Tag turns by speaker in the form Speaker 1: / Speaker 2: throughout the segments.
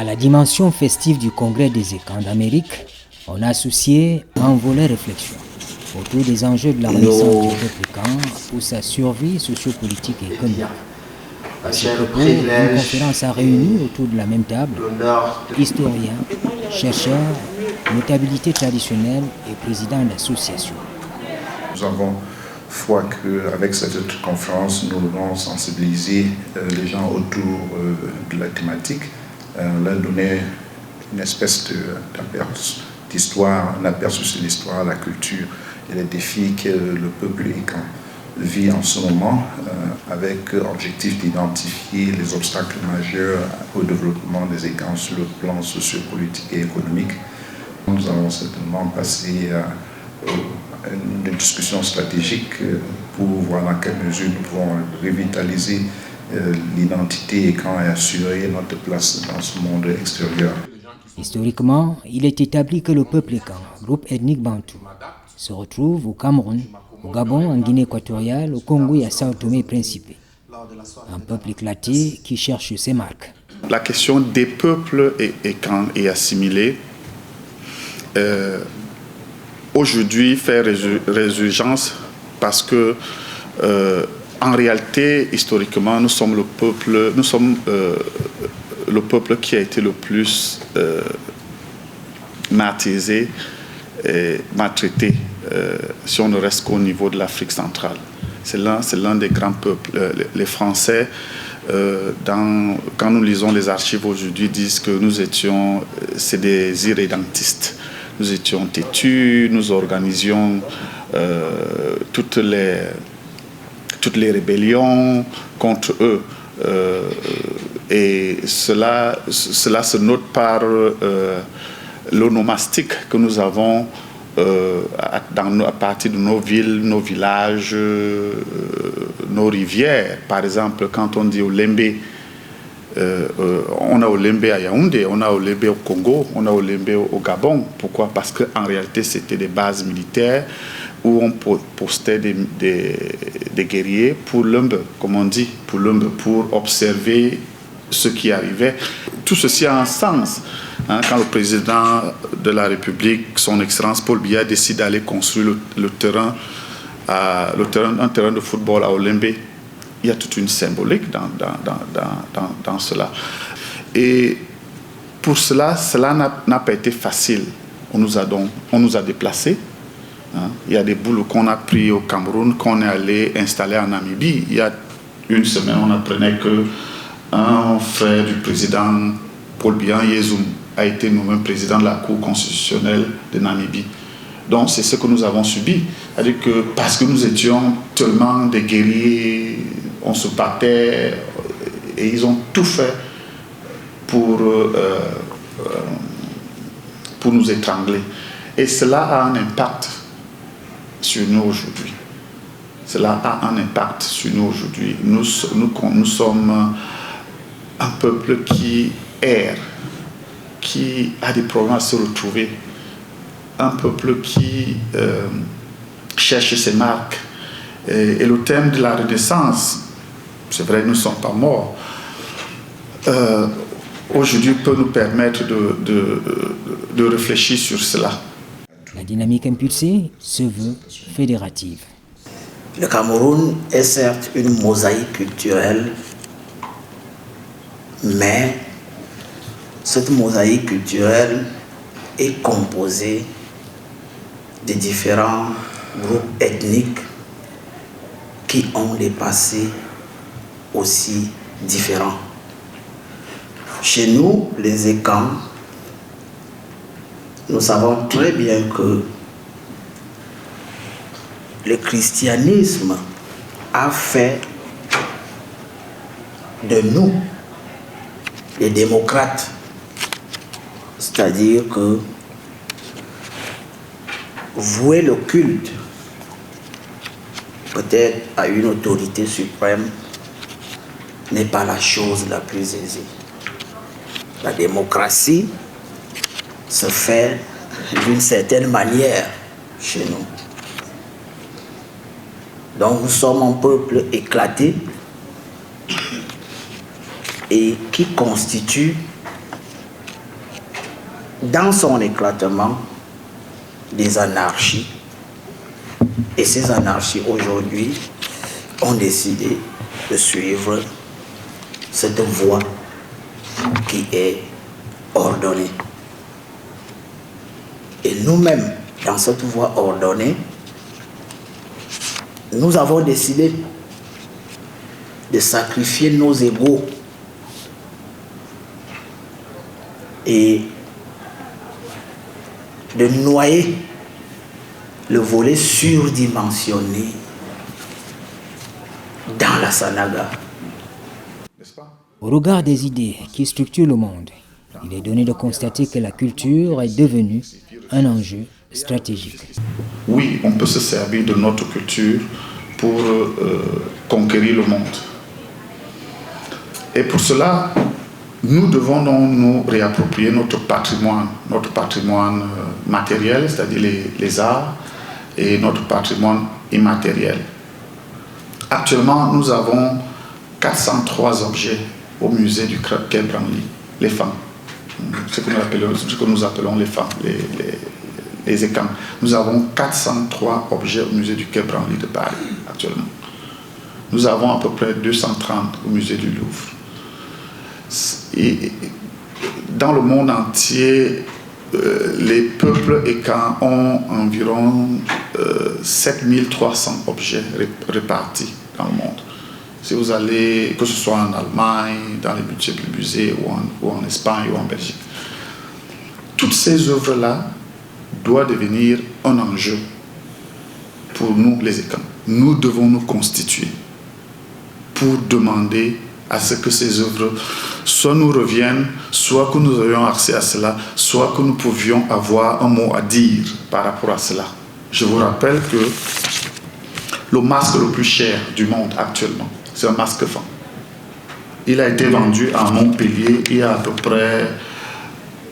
Speaker 1: À la dimension festive du Congrès des écans d'Amérique, on a associé un volet réflexion autour des enjeux de la renaissance du peuple écan pour sa survie sociopolitique et économique. À ce propos, une conférence a réuni autour de la même table historiens, chercheurs, notabilités traditionnelles et présidents d'associations.
Speaker 2: Nous avons foi qu'avec cette conférence, nous allons sensibiliser les gens autour de la thématique, leur donner une espèce d'histoire, un aperçu sur l'histoire, la culture et les défis que le peuple écan vit en ce moment, avec objectif d'identifier les obstacles majeurs au développement des écans sur le plan sociopolitique et économique. Nous allons certainement passer à une discussion stratégique pour voir dans quelle mesure nous pouvons revitaliser l'identité écan et assurer notre place dans ce monde extérieur.
Speaker 1: Historiquement, il est établi que le peuple écan, groupe ethnique bantou, se retrouve au Cameroun, au Gabon, en Guinée équatoriale, au Congo et à Sao Tomé et Principe. Un peuple éclaté qui cherche ses marques.
Speaker 3: La question des peuples écan et assimilés aujourd'hui fait résurgence parce que en réalité, historiquement, nous sommes le peuple qui a été le plus martyrisé et maltraité, si on ne reste qu'au niveau de l'Afrique centrale. C'est l'un des grands peuples. Les Français, quand nous lisons les archives aujourd'hui, disent que c'est des irrédentistes. Nous étions têtus, nous organisions toutes les rébellions contre eux. Et cela se note par l'onomastique que nous avons à partir de nos villes, nos villages, nos rivières. Par exemple, quand on dit Olembe, on a Olembe à Yaoundé, on a Olembe au Congo, on a Olembe au Gabon. Pourquoi? Parce qu'en réalité, c'était des bases militaires où on postait des guerriers pour l'Umbe, comme on dit, pour observer ce qui arrivait. Tout ceci a un sens. Quand le président de la République, son Excellence Paul Biya, décide d'aller construire un terrain de football à Olembe, il y a toute une symbolique dans cela. Et pour cela n'a pas été facile. On nous a déplacés. Il y a des boulots qu'on a pris au Cameroun, qu'on est allé installer en Namibie. Il y a une semaine, on apprenait qu'un frère du président Paul Biya Yezum a été nommé président de la Cour constitutionnelle de Namibie. Donc c'est ce que nous avons subi. C'est-à-dire que parce que nous étions tellement des guerriers, on se battait et ils ont tout fait pour nous étrangler. Et cela a un impact sur nous aujourd'hui. Cela a un impact sur nous aujourd'hui. Nous sommes un peuple qui erre, qui a des problèmes à se retrouver, un peuple qui cherche ses marques. Et le thème de la Renaissance, c'est vrai, nous ne sommes pas morts, aujourd'hui peut nous permettre de réfléchir sur cela.
Speaker 1: La dynamique impulsée se veut fédérative.
Speaker 4: Le Cameroun est certes une mosaïque culturelle, mais cette mosaïque culturelle est composée de différents groupes ethniques qui ont des passés aussi différents. Chez nous, les écans, nous savons très bien que le christianisme a fait de nous des démocrates. C'est-à-dire que vouer le culte peut-être à une autorité suprême n'est pas la chose la plus aisée. La démocratie se fait d'une certaine manière chez nous. Donc nous sommes un peuple éclaté et qui constitue dans son éclatement, des anarchies. Et ces anarchies, aujourd'hui, ont décidé de suivre cette voie qui est ordonnée. Et nous-mêmes, dans cette voie ordonnée, nous avons décidé de sacrifier nos égos et de noyer le volet surdimensionné dans la Sanaga.
Speaker 1: Au regard des idées qui structurent le monde, il est donné de constater que la culture est devenue un enjeu stratégique.
Speaker 3: Oui, on peut se servir de notre culture pour conquérir le monde. Et pour cela, nous devons donc nous réapproprier notre patrimoine matériel, c'est-à-dire les arts, et notre patrimoine immatériel. Actuellement, nous avons 403 objets au musée du Quai Branly, les femmes, ce que nous appelons les femmes, les écans. Nous avons 403 objets au musée du Quai Branly de Paris actuellement. Nous avons à peu près 230 au musée du Louvre. Et dans le monde entier, les peuples écans ont environ 7300 objets répartis dans le monde. Si vous allez, que ce soit en Allemagne, dans les multiples musées, ou en Espagne, ou en Belgique, toutes ces œuvres-là doivent devenir un enjeu pour nous, les écans. Nous devons nous constituer pour demander à ce que ces œuvres soit nous reviennent, soit que nous ayons accès à cela, soit que nous pouvions avoir un mot à dire par rapport à cela. Je vous rappelle que le masque le plus cher du monde actuellement, c'est un masque fan. Il a été vendu à Montpellier il y a à peu près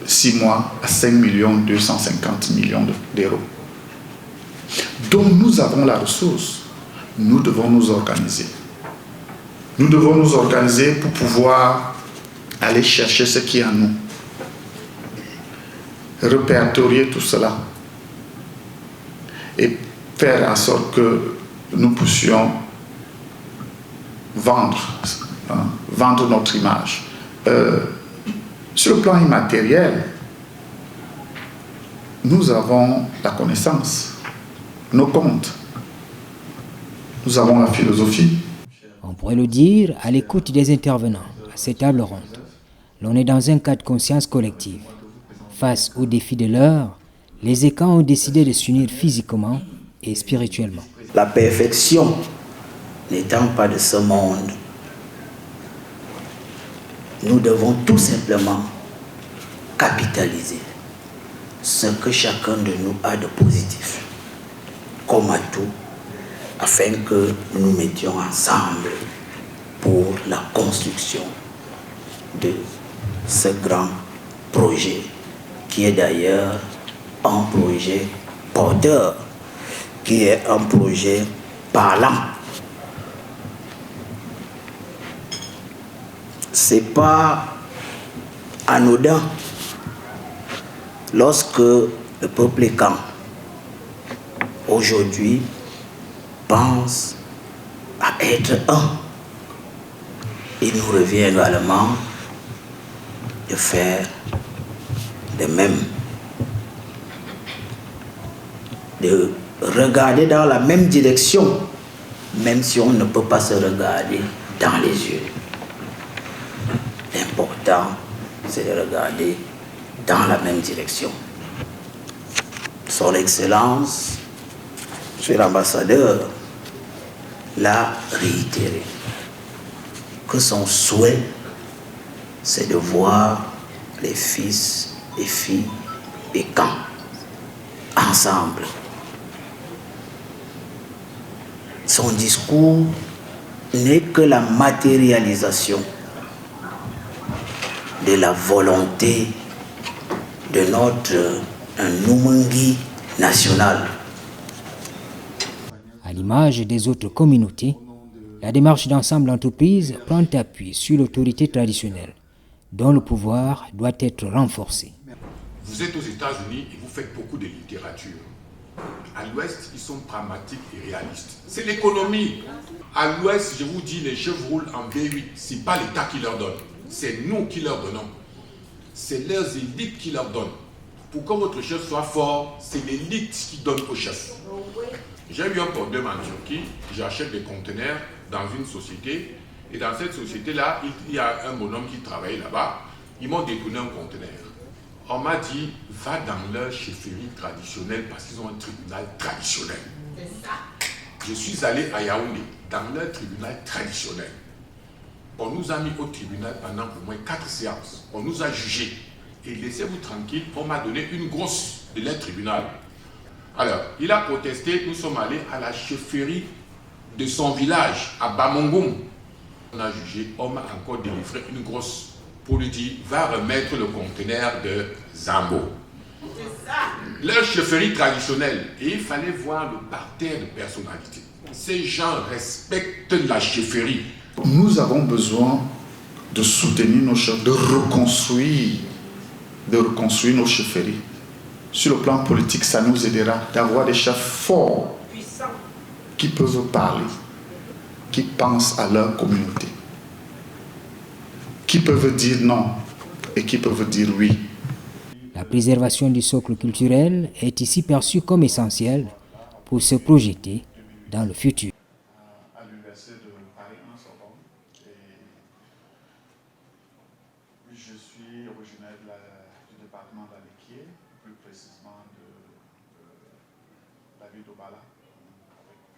Speaker 3: 6 mois à 5 250 millions d'euros. Donc nous avons la ressource, nous devons nous organiser. Nous devons nous organiser pour pouvoir aller chercher ce qui est en nous, répertorier tout cela et faire en sorte que nous puissions vendre notre image. Sur le plan immatériel, nous avons la connaissance, nos contes, nous avons la philosophie.
Speaker 1: On pourrait le dire à l'écoute des intervenants à cette table ronde. L'on est dans un cas de conscience collective. Face aux défis de l'heure, les écans ont décidé de s'unir physiquement et spirituellement.
Speaker 4: La perfection n'étant pas de ce monde, nous devons tout simplement capitaliser ce que chacun de nous a de positif, comme atout, afin que nous nous mettions ensemble pour la construction de ce grand projet, qui est d'ailleurs un projet porteur, qui est un projet parlant. C'est pas anodin lorsque le peuple écan aujourd'hui pense à être un. Il nous revient également de faire de même, de regarder dans la même direction, même si on ne peut pas se regarder dans les yeux. L'important, c'est de regarder dans la même direction. Son Excellence, Monsieur l'ambassadeur, l'a réitéré, que son souhait, c'est de voir les fils et filles écans ensemble. Son discours n'est que la matérialisation de la volonté de notre Numungi national.
Speaker 1: À l'image des autres communautés, la démarche d'ensemble entreprise prend appui sur l'autorité traditionnelle, dont le pouvoir doit être renforcé.
Speaker 5: Vous êtes aux États-Unis et vous faites beaucoup de littérature. À l'Ouest, ils sont pragmatiques et réalistes. C'est l'économie. À l'Ouest, je vous dis, les chefs roulent en V8. Ce n'est pas l'État qui leur donne. C'est nous qui leur donnons. C'est leurs élites qui leur donnent. Pour que votre chef soit fort, c'est l'élite qui donne au chef. J'ai eu un problème en Turquie. J'achète des conteneurs dans une société. Et dans cette société-là, il y a un bonhomme qui travaille là-bas. Ils m'ont détourné un conteneur. On m'a dit, va dans leur chefferie traditionnelle parce qu'ils ont un tribunal traditionnel. C'est ça. Je suis allé à Yaoundé, dans leur tribunal traditionnel. On nous a mis au tribunal pendant au moins 4 séances. On nous a jugés. Et laissez-vous tranquille, on m'a donné une grosse de leur tribunal. Alors, il a protesté, nous sommes allés à la chefferie de son village, à Bamongoum. On a jugé, on m'a encore délivré une grosse pour lui dire, va remettre le conteneur de Zambo. C'est ça. Leur chefferie traditionnelle. Et il fallait voir le parterre de personnalités. Ces gens respectent la chefferie.
Speaker 3: Nous avons besoin de soutenir nos chefs, de reconstruire nos chefferies. Sur le plan politique, ça nous aidera d'avoir des chefs forts, puissants, qui peuvent parler, qui pensent à leur communauté, qui peuvent dire non et qui peuvent dire oui.
Speaker 1: La préservation du socle culturel est ici perçue comme essentielle pour se projeter dans le futur.
Speaker 3: À l'université de Paris 1 Sorbonne, je suis originaire du département d'Alequier, plus précisément de la ville d'Obala.